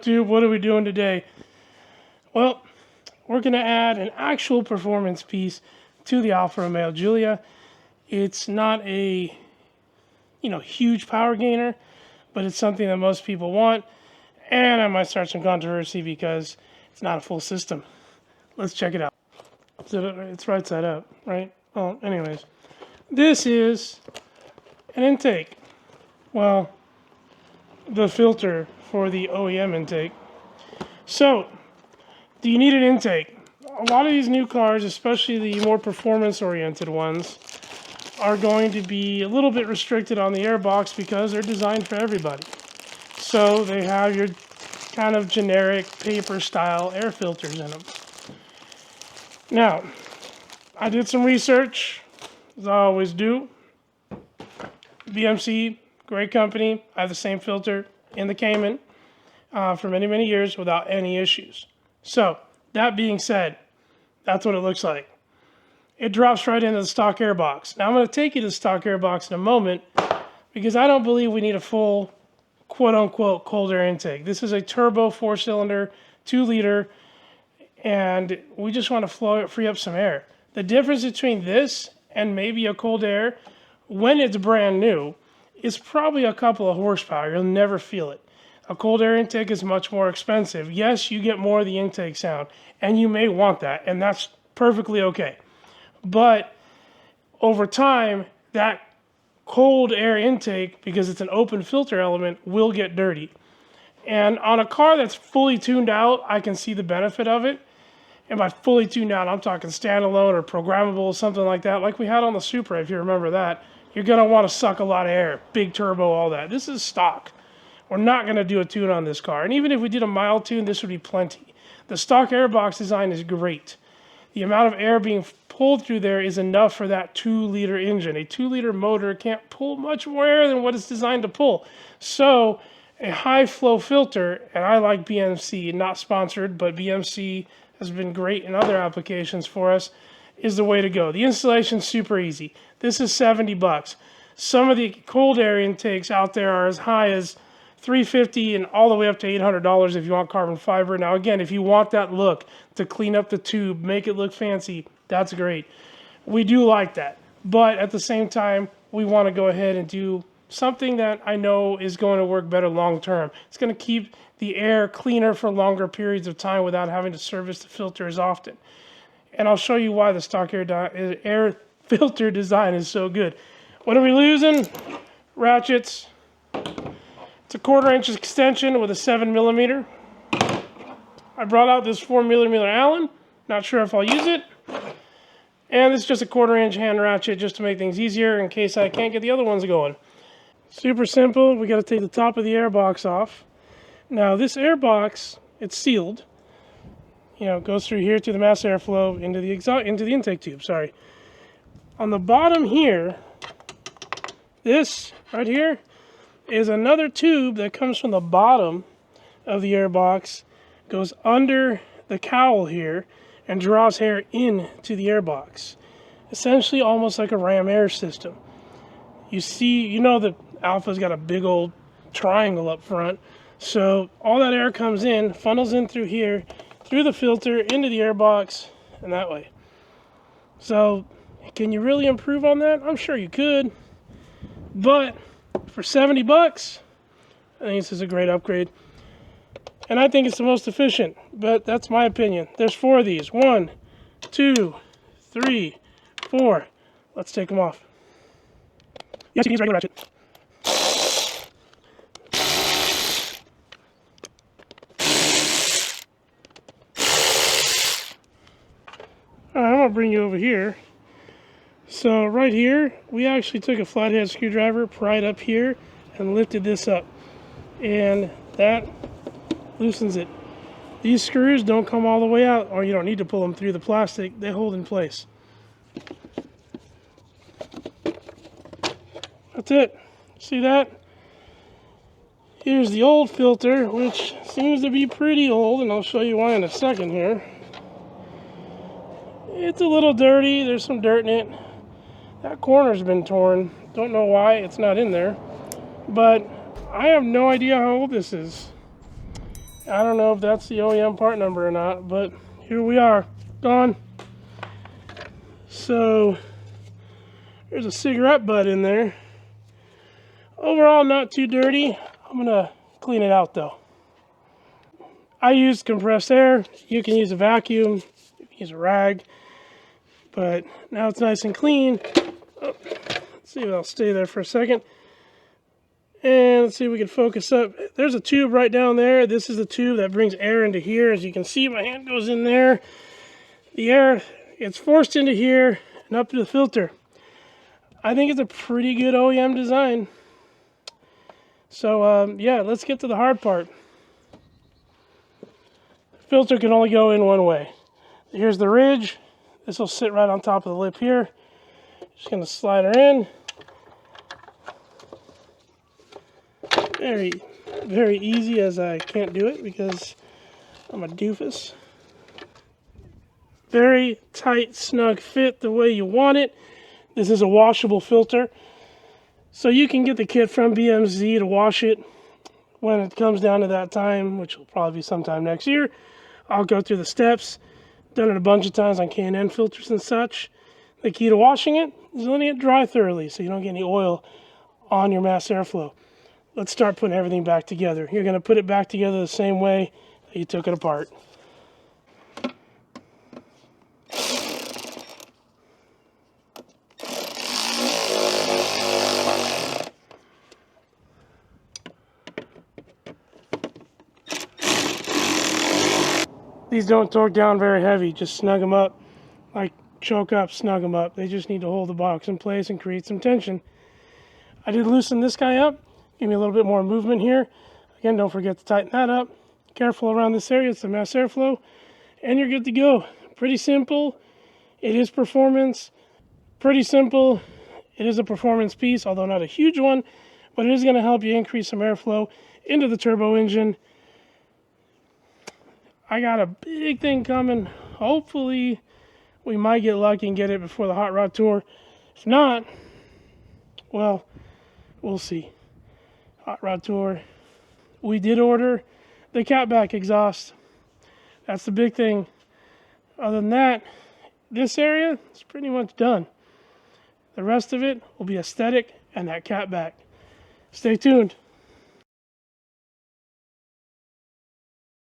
Dude, what are we doing today? Well, we're going to add an actual performance piece to the Alfa Romeo Giulia. It's not a, huge power gainer, but it's something that most people want. And I might start some controversy because it's not a full system. Let's check it out. It's right side up, right? Well, anyways, this is an intake. Well, the filter for the OEM intake. So, do you need an intake? A lot of these new cars, especially the more performance-oriented ones, are going to be a little bit restricted on the airbox because they're designed for everybody. So they have your kind of generic paper-style air filters in them. Now, I did some research, as I always do. BMC, great company. I have the same filter in the Cayman for many, many years without any issues. So, that being said, that's what it looks like. It drops right into the stock air box. Now, I'm going to take you to the stock air box in a moment because I don't believe we need a full, quote-unquote, cold air intake. This is a turbo 4-cylinder, 2-liter, and we just want to free up some air. The difference between this and maybe a cold air, when it's brand new, is probably a couple of horsepower. You'll never feel it. A cold air intake is much more expensive. Yes, you get more of the intake sound, and you may want that, and that's perfectly okay. But over time, that cold air intake, because it's an open filter element, will get dirty. And on a car that's fully tuned out, I can see the benefit of it. And by fully tuned out, I'm talking standalone or programmable, something like that, like we had on the Supra, if you remember that. You're going to want to suck a lot of air, big turbo, all that. This is stock. We're not going to do a tune on this car. And even if we did a mild tune, this would be plenty. The stock airbox design is great. The amount of air being pulled through there is enough for that 2-liter engine. A 2-liter motor can't pull much more air than what it's designed to pull. So a high flow filter, and I like BMC, not sponsored, but BMC has been great in other applications for us, is the way to go. The installation's super easy. This is $70. Some of the cold air intakes out there are as high as $350 and all the way up to $800 if you want carbon fiber. Now again, if you want that look to clean up the tube, make it look fancy, that's great. We do like that. But at the same time, we want to go ahead and do something that I know is going to work better long term. It's going to keep the air cleaner for longer periods of time without having to service the filter as often. And I'll show you why the stock air filter design is so good. What are we losing? Ratchets. It's a 1/4 inch extension with a 7mm. I brought out this 4mm Allen. Not sure if I'll use it. And this is just a 1/4 inch hand ratchet just to make things easier in case I can't get the other ones going. Super simple. We got to take the top of the air box off. Now this air box, it's sealed. It goes through here to the mass airflow into the intake tube. Sorry. On the bottom here, this right here is another tube that comes from the bottom of the airbox, goes under the cowl here, and draws air into the airbox. Essentially almost like a ram air system. You see, the Alfa's got a big old triangle up front. So all that air comes in, funnels in through here, through the filter, into the airbox, and that way. So, can you really improve on that? I'm sure you could. But for $70, I think this is a great upgrade. And I think it's the most efficient, but that's my opinion. There's 4 of these. 1, 2, 3, 4. Let's take them off. Yes, you can use regular ratchet. Alright, I'm going to bring you over here. So right here, we actually took a flathead screwdriver, pried up here, and lifted this up. And that loosens it. These screws don't come all the way out, or you don't need to pull them through the plastic. They hold in place. That's it. See that? Here's the old filter, which seems to be pretty old, and I'll show you why in a second here. It's a little dirty. There's some dirt in it. That corner's been torn. Don't know why it's not in there. But I have no idea how old this is. I don't know if that's the OEM part number or not, but here we are, gone. So there's a cigarette butt in there. Overall, not too dirty. I'm gonna clean it out though. I used compressed air. You can use a vacuum, you can use a rag, but now it's nice and clean. Oh, let's see if I'll stay there for a second. And let's see if we can focus up. There's a tube right down there. This is the tube that brings air into here. As you can see, my hand goes in there. The air gets forced into here and up to the filter. I think it's a pretty good OEM design. So yeah, let's get to the hard part. The filter can only go in one way. Here's the ridge. This will sit right on top of the lip here. Just gonna slide her in. Very, very easy, as I can't do it because I'm a doofus. Very tight, snug fit the way you want it. This is a washable filter. So you can get the kit from BMZ to wash it when it comes down to that time, which will probably be sometime next year. I'll go through the steps. Done it a bunch of times on K&N filters and such. The key to washing it is letting it dry thoroughly so you don't get any oil on your mass airflow. Let's start putting everything back together. You're going to put it back together the same way that you took it apart. These don't torque down very heavy, just snug them up. Like choke up, snug them up. They just need to hold the box in place and create some tension. I did loosen this guy up, give me a little bit more movement here. Again, don't forget to tighten that up. Careful around this area, it's the mass airflow, and you're good to go. Pretty simple. It is performance. Pretty simple. It is a performance piece, although not a huge one, but it is going to help you increase some airflow into the turbo engine. I got a big thing coming. Hopefully, we might get lucky and get it before the Hot Rod Tour. If not, well, we'll see. Hot Rod Tour. We did order the catback exhaust. That's the big thing. Other than that, this area is pretty much done. The rest of it will be aesthetic and that catback. Stay tuned.